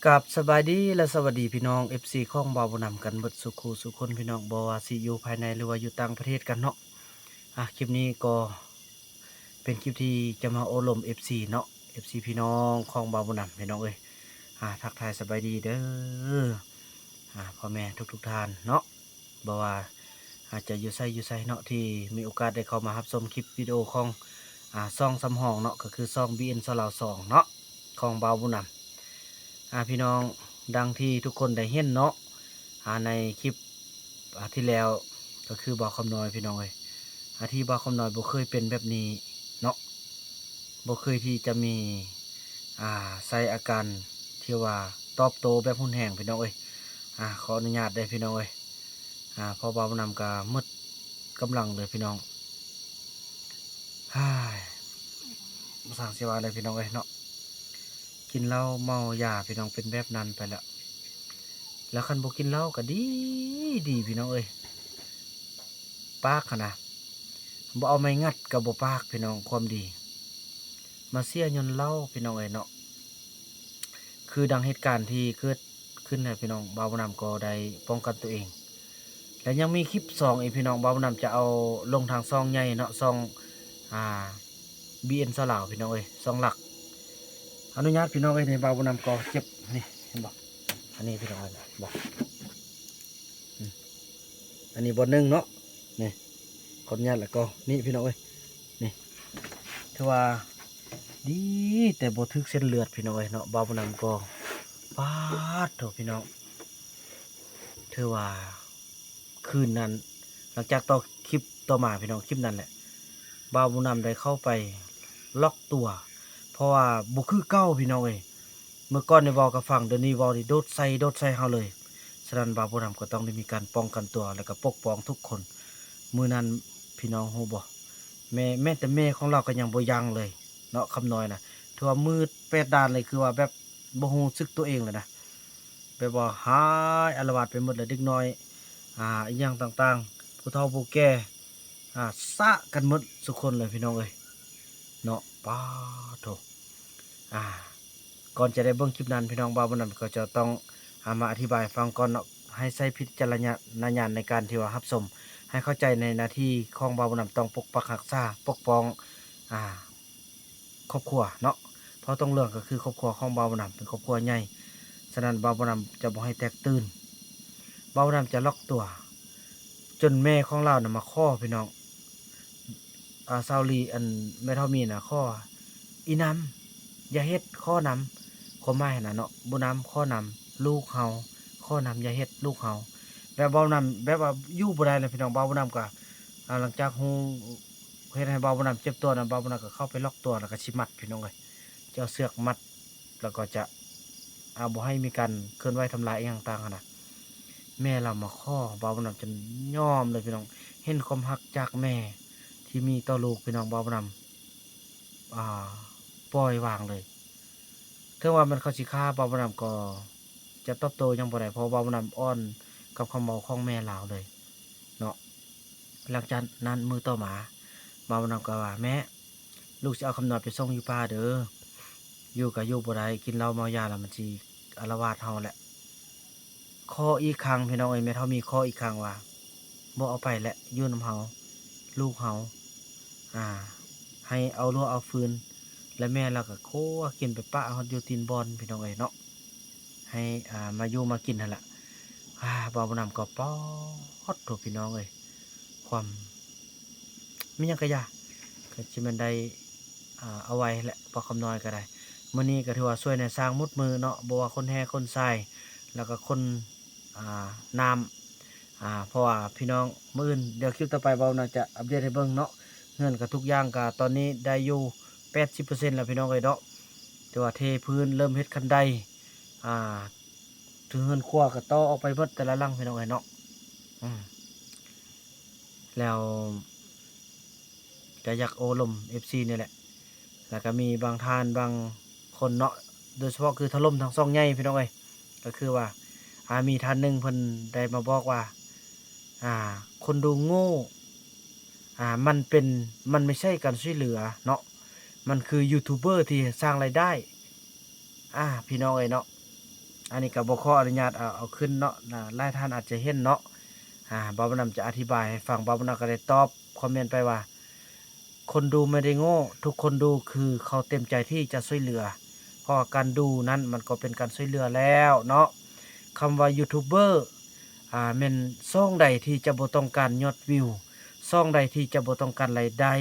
กับสบายดีและสวัสดีพี่น้อง FC ของเบาบ่นำกันเบิดสุขูสุคนพี่น้องบ่ว่าสิอยู่ภายในหรือว่าอยู่ต่างประเทศกันเนาะคลิปนี้ก็เป็นคลิปที่จะมาโอ้ลม FC เนาะ FC พี่น้องของเบาบ่นำพี่น้องเอ้ยทักทายสบายดีเด้อพ่อแม่ทุกท่านเนาะบ่ว่าอาจจะอยู่ไสเนาะที่มีโอกาสได้เข้ามารับชมคลิปวิดีโอของช่องสำห้องเนาะก็คือช่อง BN สลาว2เนาะของเบาบ่นำ พี่น้องดังที่ทุกคนได้เห็นเนาะในคลิปที่แล้วก็คือบ่าวคำน้อยพี่น้องเอ้ยที่บ่าวคำน้อยบ่เคยเป็นแบบนี้เนาะบ่เคยที่จะมีใส่อาการที่ว่าตอบโต้แบบรุนแรงพี่น้องเอ้ยขออนุญาตได้พี่น้องเอ้ยเพอบ่าวนำกาหมดกำลังเลยพี่น้องฮ่ายบ่สร้างสิว่าเลยพี่น้องเอ้ยเนาะกินเหล้าเมายาพี่น้องเป็นแบบนั้นไปแล้ว แล้วคันบ่กินเหล้าก็ดีพี่น้องเอ้ยปากหั้นนะบ่เอาไม้งัดก็บ่ปากพี่น้องความดีมาเสียย้อนเหล้าพี่น้องเอ้ยเนาะคือดังเหตุการณ์ที่เกิดขึ้นน่ะพี่น้องบ่าวนำก็ได้ป้องกันตัวเองและยังมีคลิป2อีกพี่น้องบ่าวนำจะเอาลงทางช่องใหญ่เนาะช่องอ่า BN สลาวพี่น้องเอ้ยช่องหลักอนุญาตพี่น้องเอ้ยนี่บ่าวนำก็เจ็บนี่เห็นบ่อันนี้พี่น้องเอ้ยบ่อืมอันนี้บ่1เนาะนี่ ขออนุญาตแล้วก็นี่พี่น้องเอ้ยนี่ถือว่าดีแต่บ่ถึกเส้นเลือดพี่น้องเอ้ยเนาะบ่าวบ่นำก็ปาดโถพี่น้องถือว่าคืนนั้นหลังจากต่อคลิปต่อมาพี่น้องคลิปนั้นแหละบ่าวบ่นำได้เข้าไปล็อกตัวเพราะว่าบ่คือเก่าพี่น้องเอ้ยเมื่อก่อนได้เว้ากับฟังเดี๋ยวนี้เว้านี่โดดใส่เฮาเลยฉะนั้นบ่าวบ่นำก็ต้องได้มีการป้องกันตัวแล้วก็ปกป้องทุกคนมื้อนั้นพี่น้องฮู้บ่ แม่แต่แม่ของเราก็ยังบ่ยั้งเลยเนาะคำน้อยนะถือว่ามืดแปดด้านเลยคือว่าแบบบ่รู้สึกตัวเองเลยนะแบบว่าหายอาละวาดไปหมดเลยเด็กน้อยอิหยังต่างๆผู้เฒ่าผู้แก่สะกันหมดทุกคนเลยพี่น้องเอ้ยเนาะป๊าโถอ่าก่อนจะได้เบิ่งคลิปนั้นพี่น้องบ่าวบ่นั้นก็จะต้องมาอธิบายฟังก่อนเนาะให้ใช้พิจารณญาณในการที่ว่ารับชม ให้เข้าใจในหน้าที่ของบ่าวบุญนำต้องปกปักรักษาปกป้องอ่าครอบครัวเนาะเพราะต้องเรื่องก็คือครอบครัวของบ่าวบุญนำเป็นครอบครัวใหญ่ฉะนั้นบ่าวบุญนำจะบ่ให้แตกตื่นบ่าวบุญนำจะล็อกตัวจนแม่ของเรานะมาข้อพี่น้องซาวลีอันแม่เฒ่ามีน่ะข้ออีนำอย่าเฮ็ดข้อนำความหมายน่ะเนาะบ่นำข้อนำลูกเฮาข้อนำอย่าเฮ็ดลูกเฮา แบบเบานำแบบว่าอยู่บ่ได้เลยพี่น้องเบาบ่นำก็หลังจากฮู้เฮ็ดให้เบาบ่นำเจ็บตัวน่ะเบาบ่นำก็เข้าไปล็อกตัวแล้วก็สิมัดพี่น้องเอ้ยจะเอาเสือกมัดแล้วก็จะบ่ให้มีการเคลื่อนไหวทำลายอิหยังต่างๆหั้นน่ะแม่เรามาค้อเบาบ่นำจนยอมเลยพี่น้องเห็นความรักจากแม่ที่มีต่อลูกพี่น้องเบาบ่นำปล่อยวางเลยถึงว่ามันเขาสิฆ่าเบาบ่นำก็จะตอบโต้หยังบ่ได้เพราะเบาบ่นำอ่อนกับคำเว้าของแม่เราเลย เนาะหลังจากนั้นมือต่อมาบ่าวนำก็ว่าแม่ลูกจะเอาคำนวณไปส่งอยู่ป่าเด้ออยู่กับอยู่บ่ได้กินเหล้าเมายาแล้วมันสิอาละวาดเฮาแหละข้ออีกครั้งพี่น้องเอ้ยแม่เฒ่ามีข้ออีกครั้งว่าบ่เอาไปแหละอยู่นำเฮาลูกเฮาอ่าให้เอารั้วเอาฟืนและแม่เราก็โคกินไปปะเฮาอยู่ตีนบ่อนพี่น้องเอ้ยเนาะให้มาอยู่มากินนั่นแหละบ่าวนำก็ป๊อดโถพี่น้องเอ้ยความ มีหยังกะยาก็สิแม่นได้เอาไว้แหละพอคำน้อยก็ได้มื้อนี้ก็ถือว่าช่วยในสร้างมุดมือเนาะบ่ว่าคนแห่คนทรายแล้วก็คนน้ำเพราะว่าพี่น้องมื้ออื่นเดี๋ยวคลิปต่อไปเบาน่าจะอัปเดตให้เบิ่งเนาะเฮือนก็ทุกอย่างก็ตอนนี้ได้อยู่80%แล้วพี่น้องเอ้ยเนาะแต่ว่าเทพื้นเริ่มเฮ็ดคันไดอ่าถึงเฮือนครัวก็ต่อออกไปเบิดแต่ละหลังพี่น้องเอ้ยเนาะอืมแล้ว ก็อยากโอ้ลม FC นี่แหละแล้วก็มีบางท่านบางคนเนาะโดยเฉพาะคือถล่มทางช่องใหญ่พี่น้องเอ้ยก็คือว่ามีท่านหนึ่งเพิ่นได้มาบอกว่าอ่าคนดูโง่มันไม่ใช่การช่วยเหลือเนาะมันคือยูทูบเบอร์ที่สร้างรายได้พี่น้องเอ้ยเนาะ อันนี้ก็บ่ขออนุญาตเอาขึ้นเนาะหลายท่านอาจจะเห็นเนาะบ่าวบุญนำจะอธิบายให้ฟังบ่าวบุญนำก็ได้ตอบคอมเมนต์ไปว่าคนดูไม่ได้โง่ทุกคนดูคือเขาเต็มใจที่จะช่วยเหลือเพราะการดูนั้นมันก็เป็นการช่วยเหลือแล้วเนาะคำว่ายูทูบเบอร์แม่นช่องใดที่จะบ่ต้องการยอดวิวช่องใดที่จะบ่ต้องการรายได้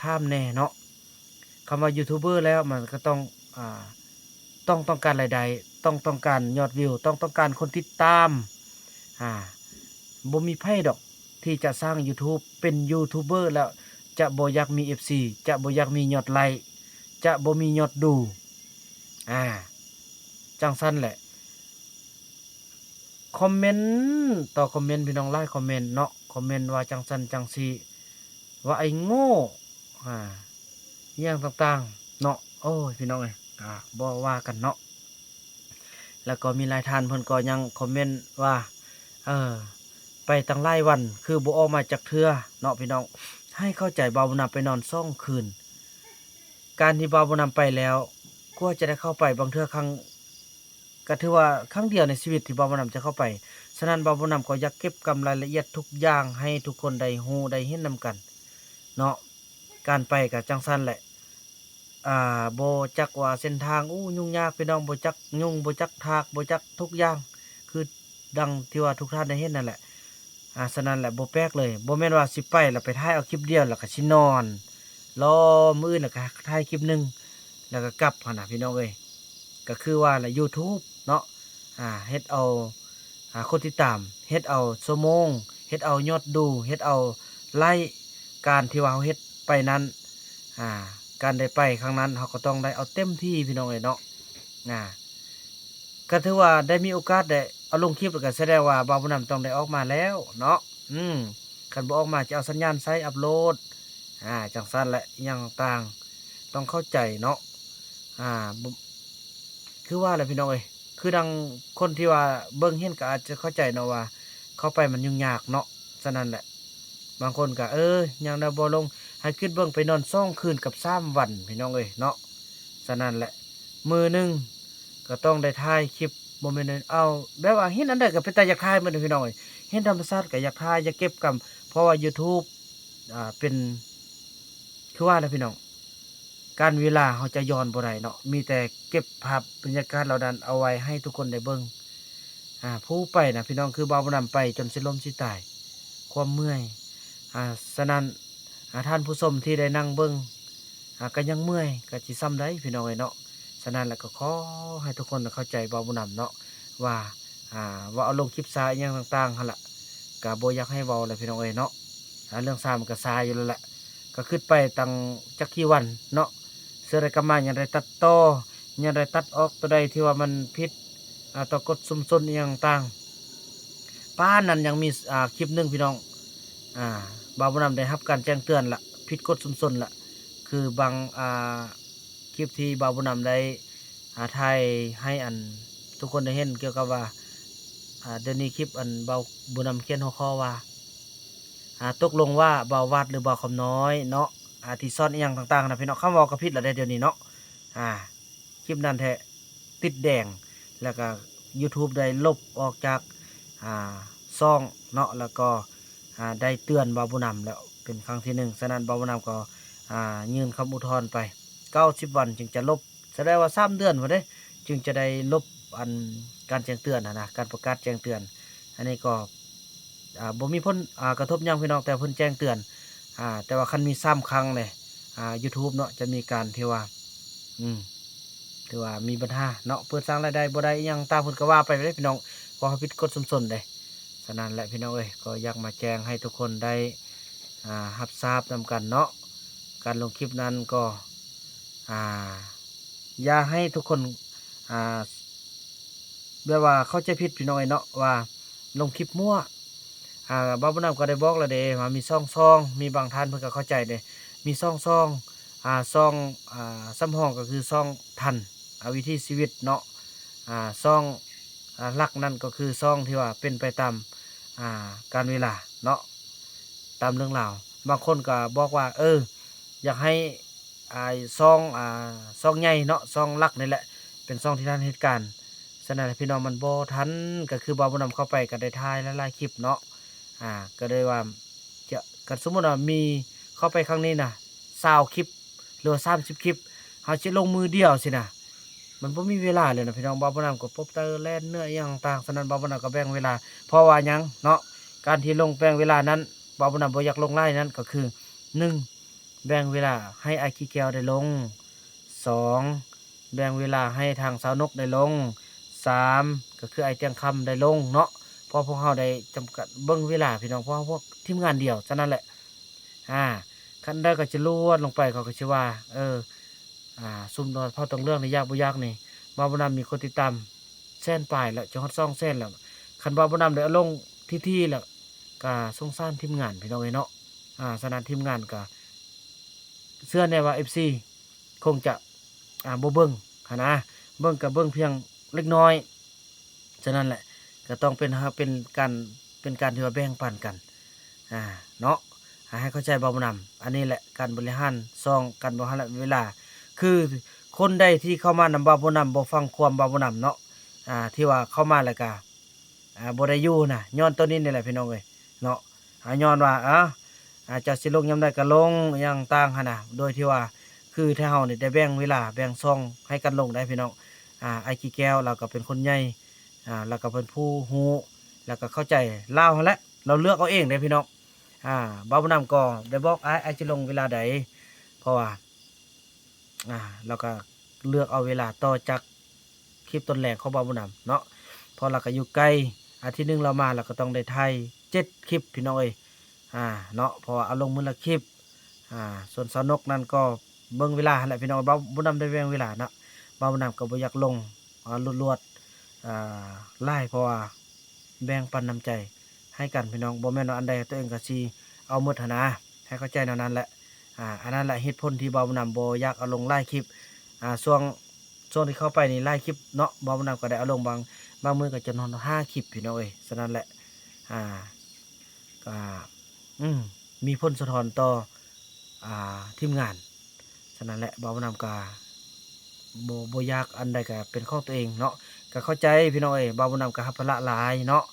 ถามแน่เนาะคำว่ายูทูบเบอร์แล้วมันก็อ่าต้องการรายได้ต้องการยอดวิวต้องการคนติดตามอ่าบ่มีไผดอกที่จะสร้างยูทูบเป็นยูทูบเบอร์แล้วจะบ่อยากมี FC จะบ่อยากมียอดไลค์จะบ่มียอดดูอ่าจังซั่นแหละคอมเมนต์ต่อคอมเมนต์พี่น้องหลายคอมเมนต์เนาะคอมเมนต์ว่าจังซั่นจังซี่ว่าไอ้โง่อ่าอิหยังต่างๆเนาะโอ้ยพี่น้องเอ้ยบ่ว่ากันเนาะแล้วก็มีหลายท่านเพิ่นก็ยังคอมเมนต์ว่าเออไปตั้งหลายวันคือบ่ออกมาจากเทื่อเนาะพี่น้องให้เข้าใจบ่าวบุญนำไปนอน2คืนการที่บ่าวบุญนำไปแล้วกว่าจะได้เข้าไปบางเทื่อครั้งก็ถือว่าครั้งเดียวในชีวิตที่บ่าวบุญนำจะเข้าไปฉะนั้นบ่าวบุญนำก็อยากเก็บกำรายละเอียดทุกอย่างให้ทุกคนได้ฮู้ได้เห็นนำกันเนาะการไปก็จังซั่นแหละบ่จักว่าเส้นทางยุ่งยากพี่น้องบ่จักยุ่งบ่จักทางบ่จักทุกอย่างคือดังที่ว่าทุกท่านได้เห็นนั่นแหละฉะนั้นแหละบ่แปลกเลยบ่แม่นว่าสิไปแล้วไปถ่ายเอาคลิปเดียวแล้วก็สินอนรอมื้ออื่นแล้วก็ถ่ายคลิปหนึ่งแล้วก็กลับหั่นน่ะพี่น้องเอ้ยก็คือว่าแหละยูทูบเนาะเฮ็ดเอาคนติดตามเฮ็ดเอาชั่วโมงเฮ็ดเอายอดดูเฮ็ดเอาไลก์การที่ว่าเราเฮ็ดไปนั้นอ่าการได้ไปครั้งนั้นเราก็ต้องได้เอาเต็มที่พี่น้องเอ้ยเนาะก็ถือว่าได้มีโอกาสได้เอาลงคลิปแล้วก็แสดงว่าบ่าวผู้นำต้องได้ออกมาแล้วเนาะคันบ่ออกมาจะเอาสัญญาณไสอัปโหลดจังซั่นแหละอิหยังต่างต้องเข้าใจเนาะบ่คือว่าแหละพี่น้องเอ้ยคือดังคนที่ว่าเบิ่งเห็นก็อาจจะเข้าใจเนาะว่าเข้าไปมันยุ่งยากเนาะฉะนั้นแหละบางคนก็ยังได้บ่ลงให้คิดเบิ่งไปนอน2คืนกับ3วันพี่น้องเอ้ยเนาะฉะนั้นแหละมื้อหนึ่งก็ต้องได้ถ่ายคลิปบ่แม่นเอาแบบว่าเห็นอันใดก็เป็นตาอยากถ่ายหมดเลยพี่น้องเอ้ยเห็นธรรมชาติก็อยากถ่ายอยากเก็บกำเพราะว่ายูทูบเป็นคือว่าแหละพี่น้องการเวลาเราจะย้อนบ่ได้เนาะมีแต่เก็บภาพบรรยากาศเหล่านั้นเอาไว้ให้ทุกคนได้เบิ่งผู้ไปน่ะพี่น้องคือบ่าวบ่นำไปจนสิล้มสิตายความเมื่อยฉะนั้นท่านผู้ชมที่ได้นั่งเบิ่งก็ยังเมื่อยก็สิส่ำใดพี่น้องเอ้ยเนาะฉะนั้นแล้วก็ขอให้ทุกคนเข้าใจบ่าวบ่นำเนาะว่าว่าเอาลงคลิปซาอิหยังต่างๆหั่นล่ะก็บ่อยากให้เว้าแหละพี่น้องเอ้ยเนาะเรื่องซามันก็ซาอยู่แล้วแหละก็คิดไปตั้งจักกี่วันเนาะเสือใดก็มายังได้ตัดต่อยังได้ตัดออกตัวใดที่ว่ามันผิดต่อกฎชุมชนอิหยังต่างป้านนั้นยังมีคลิปหนึงพี่น้องอ่าบ่าวบ่นำได้รับการแจ้งเตือนละผิดกฎชุมชนละคือบางคลิปที่บ่าวบ่นำได้ถ่ายให้ทุกคนได้เห็นเกี่ยวกับว่าเดี๋ยวนี้คลิปบ่าวบ่นำเขียนหัวข้อว่าตกลงว่าบ่าววาดหรือบ่าวคำน้อยเนาะที่ซ่อนอิหยังต่างๆนะพี่น้องคำเว้าก็ผิดแล้วเดี๋ยวนี้เนาะอ่าคลิปนั้นแท้ติดแดงแล้วก็ยูทูบได้ลบออกจากช่องเนาะแล้วก็ได้เตือนบ่าวผู้นำแล้วเป็นครั้งที่1ฉะนั้นบ่าวผู้นำก็ยื่นคำอุทธรณ์ไป90วันจึงจะลบแสดงว่า3เดือนพุ่นเด้จึงจะได้ลบการแจ้งเตือนนะการประกาศแจ้งเตือนอันนี้ก็บ่มีผลกระทบหยังพี่น้องแต่เพิ่นแจ้งเตือนแต่ว่าคันมี3ครั้งเนี่ยYouTube เนาะจะมีการที่ว่าถือว่ามีปัญหาเนาะเปิดสร้างรายได้บ่ได้อิหยังตามเพิ่นก็ว่าไปเด้พี่น้องเพราะเขาผิดกฎชุมชนเด้ฉะนั้นแหละพี่น้องเอ้ยก็อยากมาแจ้งให้ทุกคนได้รับทราบนำกันเนาะการลงคลิปนั้นก็อย่าให้ทุกคนแบบว่าเข้าใจผิดพี่น้องเอ้ยเนาะว่าลงคลิปมั่วบ่าวผู้นำก็ได้บอกแล้วเด้ว่ามีช่องมีบางท่านเพิ่นก็เข้าใจเด้มีช่องช่องซ้ำห้องก็คือช่องทันวิถีชีวิตเนาะช่องหลักนั่นก็คือช่องที่ว่าเป็นไปตามการเวลาเนาะตามเรื่องราวบางคนก็บอกว่าอยากให้ช่องใหญ่เนาะช่องหลักนี่แหละเป็นช่องที่ท่านเหตุการณ์ ฉะนั้นพี่น้องมันบ่ทันก็คือบ่าวบ่นำเข้าไปก็ได้ถ่ายหลายๆคลิปเนาะก็เลยว่าจะก็สมมุติว่ามีเข้าไปครั้งนี้น่ะ20คลิปหรือว่า30คลิปเฮาสิลงมือเดียวสินะมันบ่มีเวลาเลยนะพี่น้องบ่าวบ่นำก็พบเจอแล่นเนื้ออิหยังต่างฉะนั้นบ่าวบ่นำก็แบ่งเวลาเพราะว่าหยังเนาะการที่ลงแบ่งเวลานั้นบ่าวบ่นำบ่อยากลงไลน์นั้นก็คือ1แบ่งเวลาให้อ้ายขี้แก้วได้ลง2แบ่งเวลาให้ทางสาวนกได้ลง3ก็คือไอ้เตียงคำได้ลงเนาะเพราะพวกเราได้จำกัดเบิ่งเวลาพี่น้องเพราะพวกทีมงานเดียวฉะนั้นแหละอ่าคันใดก็จะลวดลงไปเขาก็สิว่าซุ่มนอนเพราะต้องเรื่องนี่ยากบ่ยากนี่บ่าวบ่นำมีคนติดตามแสนปลายแล้วจะฮอด200,000แล้วคันบ่าวบ่นำได้เอาลงทีๆแล้วก็สงสารทีมงานพี่น้องเอ้ยเนาะฉะนั้นทีมงานก็เชื่อแน่ว่า FC คงจะบ่เบิ่งหั้นนะเบิ่งก็เบิ่งเพียงเล็กน้อยฉะนั้นแหละก็ต้องเป็นการที่ว่าแบ่งปันกันเนาะให้เข้าใจบ่าวนำอันนี้แหละการบริหารซองการบริหารเวลาคือคนใดที่เข้ามานำบ่าวนำบ่ฟังความบ่าวนำเนาะที่ว่าเข้ามาแล้วก็บ่ได้อยู่น่ะย้อนตัวนี้นี่แหละพี่น้องเอ้ยเนาะย้อนว่าเจ้าสิลงยามใดก็ลงอหยังต่างหันน่ะโดยที่ว่าคือถ้าเฮานี่ได้แบ่งเวลาแบ่งช่องให้กันลงได้พี่น้องไอ้ขี้แก้วเราก็เป็นคนใหญ่แล้วก็เป็นผู้ฮู้แล้วก็เข้าใจลาวหั้นแหละเราเลือกเอาเองเด้พี่น้องบ่าวนำก็ได้บอกอ้ายสิลงเวลาใดเพราะว่าเราก็เลือกเอาเวลาต่อจากคลิปต้นแรกของบ่าวนำเนาะเพราะเราก็อยู่ไกลอาทิตย์หนึงเรามาเราก็ต้องได้ถ่าย7คลิปพี่น้องเอ้ยเนาะเพราะว่าเอาลงมื้อละคลิปส่วนสาวนกนั่นก็เบิ่งเวลาหั่นแหละพี่น้องบ่าวบ่นำได้แบ่งเวลาเนาะบ่าวนำก็บ่อยากลงรวดๆไล่เพราะว่าแบ่งปันน้ำใจให้กันพี่น้องบ่แม่นว่าอันใดตัวเองก็สิเอาหมดหั้นนะให้เข้าใจแนวนั้นแหละอันนั้นแหละเหตุผลที่บ่าวนำบ่อยากเอาลงไล่คลิปช่วงที่เข้าไปนี่ไล่คลิปเนาะบ่าวนำก็ได้เอาลงบางมื้อก็จนฮอด5คลิปพี่น้องเอ้ยฉะนั้นแหละก็มีผลสะท้อนต่อทีมงานฉะนั้นแหละบ่าวนำก็บ่อยากอันใดก็เป็นของตัวเองเนาะก็เข้าใจพี่น้องเอ้ยบ่าวนำก็รับภาระหลายเนาะ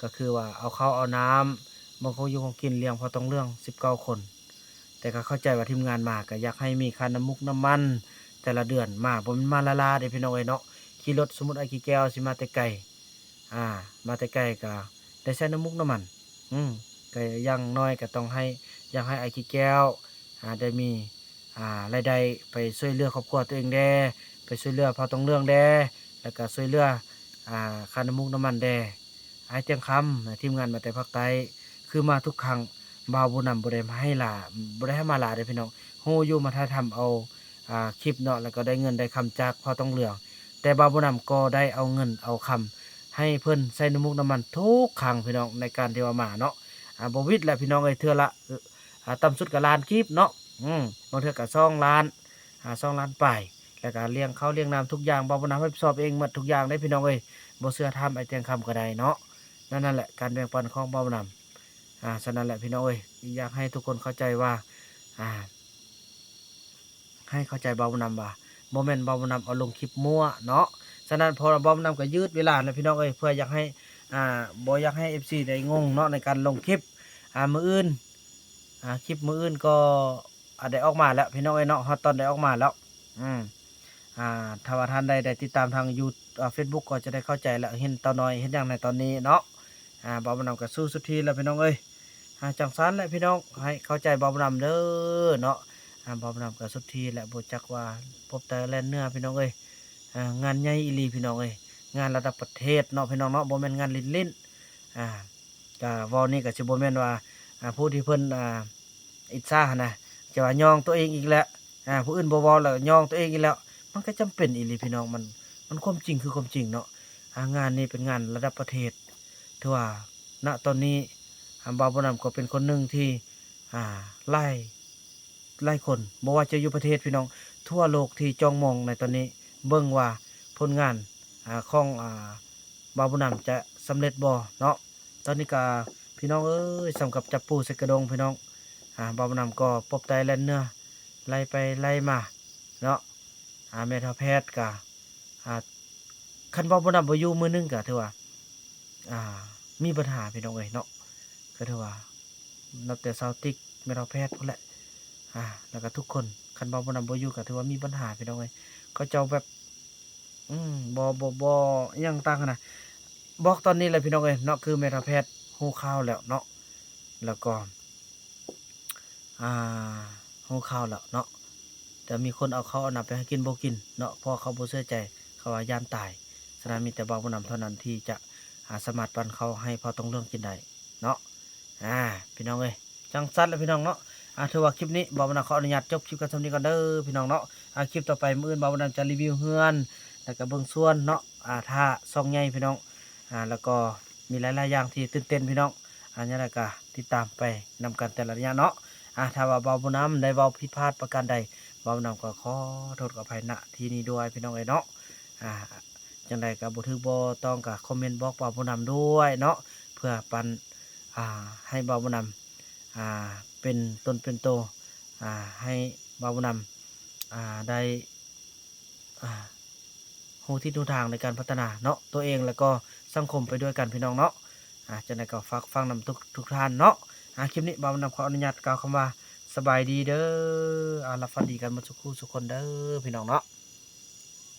ก็คือว่าเอาข้าวเอาน้ำบางคนอยู่ของกินเลี้ยงพอต้องเรื่อง19คนแต่ก็เข้าใจว่าทีมงานมาก็อยากให้มีค่าน้ำมุกน้ำมันแต่ละเดือนมาบ่แม่นมาละลาเด้พี่น้องเอ้ยเนาะขี่รถสมมุติไอ้ขี้แก้วสิมาแต่ไกลมาแต่ไกลก็ได้ใช้น้ำมุกน้ำมันก็อย่างน้อยก็ต้องให้อยากให้ไอ้ขี้แก้วได้มีรายได้ไปช่วยเหลือครอบครัวตัวเองแด่ไปช่วยเหลือพอต้องเรื่องแด่แล้วก็ช่วยเหลือค่าน้ำมุกน้ำมันแด่อ้ายเจียงคำทีมงานมาแต่ภาคใต้คือมาทุกครั้งบ่าวบ่นำบ่ได้มาให้หลาบ่ได้ให้มาหลาเด้อพี่น้องฮู้อยู่มาถ่ายทำเอาคลิปเนาะแล้วก็ได้เงินได้คำจากพอต้องเรื่องแต่บ่าวบ่นำก็ได้เอาเงินเอาคำให้เพิ่นใส่น้ำมุกน้ำมันทุกครั้งพี่น้องในการที่ว่ามาเนาะบ่วิดแหละพี่น้องเอ้ยเทื่อละต่ำสุดก็ล้านกีบเนาะบางเทื่อก็2ล้าน2ล้านปลายแล้วก็เลี้ยงข้าวเลี้ยงน้ำทุกอย่างบ่าวบ่นำรับผิดชอบเองหมดทุกอย่างได้พี่น้องเอ้ยบ่เชื่อทำไอ้เตียงคำก็ได้เนาะนั่นแหละการแบ่งปันของบ่าวนำฉะนั้นแหละพี่น้องเอ้ยอยากให้ทุกคนเข้าใจว่าให้เข้าใจบ่าวนำว่าบ่แม่นบ่าวนำเอาลงคลิปมั่วเนาะฉะนั้นพอบ่าวนำก็ยืดเวลานะพี่น้องเอ้ยเพื่ออยากให้บ่อยากให้ FC ได้งงเนาะในการลงคลิปมื้ออื่นคลิปมื้ออื่นก็ได้ออกมาแล้วพี่น้องเอ้ยเนาะฮอตตอนได้ออกมาแล้วถ้าว่าท่านใดได้ติดตามทางFacebook ก็จะได้เข้าใจแล้วเห็นตอนน้อยเห็นอย่างในตอนนี้เนาะบ่าวนำก็สู้สุดทีแล้วพี่น้องเอ้ยจังซั้นแหละพี่น้องให้เข้าใจบ่าวนำเด้อเนาะบ่าวนำก็สุดทีแหละบ่จักว่าพบแต่แล่นเนื้อพี่น้องเอ้ยงานใหญ่อีหลีพี่น้องเอ้ยงานระดับประเทศเนาะพี่น้องเนาะบ่แม่นงานลิ้นๆก็เว้านี่ก็สิบ่แม่นว่าผู้ที่เพิ่นอิจฉาหั่นน่ะจะว่ายองตัวเองอีกแล้วผู้อื่นบ่เว้าแล้วยองตัวเองอีกแล้วมันก็จำเป็นอีหลีพี่น้องมันความจริงคือความจริงเนาะงานนี้เป็นงานระดับประเทศถือว่าณตอนนี้บ่าวบ่นำก็เป็นคนหนึ่งที่ไล่คนบ่ว่าจะอยู่ประเทศพี่น้องทั่วโลกที่จ้องมองในตอนนี้เบิ่งว่าผลงานของบ่าวบ่นำจะสำเร็จบ่เนาะตอนนี้ก็พี่น้องเอ้ยสำกับจับปูใส่กระดงพี่น้องบ่าวบ่นำก็ปบไตแล่นเนื้อไล่ไปไล่มาเนาะแม่ทัพแพทย์ก็ คันเว้าบ่นำบ่อยู่มื้อหนึงก็ถือว่าอ่ามีปัญหาพี่น้องเอ้ยเนาะก็ถือว่านับแต่สาวติ๊กแม่เฒ่าแพทย์พู้นแหละแล้วก็ทุกคนคันเว้าบ่นำบ่อยู่ก็ถือว่ามีปัญหาพี่น้องเอ้ยเขาเจ้าแบบบ่อิหยังต่างหั้นน่ะบอกตอนนี้แหละพี่น้องเอ้ยเนาะคือแม่เฒ่าแพทย์ฮู้ข่าวแล้วเนาะแล้วก็อ่าฮู้ข่าวแล้วเนาะ แต่มีคนเอาเขาวเอาน้ำไปให้กินบ่กินเนาะเพราะเขาบ่เชื่อใจเขาว่าย้านตายฉะนั้นมีแต่บ่าวผู้นำเท่านั้นที่จะสามารถปันเขาวให้พอต้องเรื่องกินได้เนาะพี่น้องเอ้ยจังซัดแล้วพี่น้องเนาะถือว่าคลิปนี้บ่าวผู้นำขออนุญาตจบคลิปกันส่ำนี้ก่อนเด้อพี่น้องเนาะคลิปต่อไปมื้ออื่นบ่าวผู้นำจะรีวิวเรือนแล้วก็เบิ่งสวนเนาะท่าซ่องใหญ่พี่น้องแล้วก็มีหลายๆอย่างที่ตื่นเต้นพี่น้องยังไงก็ติดตามไปนำกันแต่ละระยะเนาะถ้าว่าบ่าวผู้นำได้เว้าผิดพลาดประการใด เว้านำก็ขอโทษขออภัยณที่นี้ด้วยพี่น้องเอ้ยเนาะอ่าจังใดก็บ่ถูกบ่ต้องก็คอมเมนต์บอกเว้าผู้นำด้วยเนาะเพื่อปันให้เว้าผู้นำเป็นตนเป็นโตให้เว้าผู้นำได้อ่ารู้ทิศรู้ทางในการพัฒนาเนาะตัวเองแล้วก็สังคมไปด้วยกันพี่น้องเนาะจังใดก็ฝากฟังนำทุกท่านเนาะคลิปนี้เว้านำขออนุญาตกล่าวคำว่า สบายดีเด้อรับฟันดีกันหมดทุกคู่ทุกคนเด้อพี่น้องเนาะ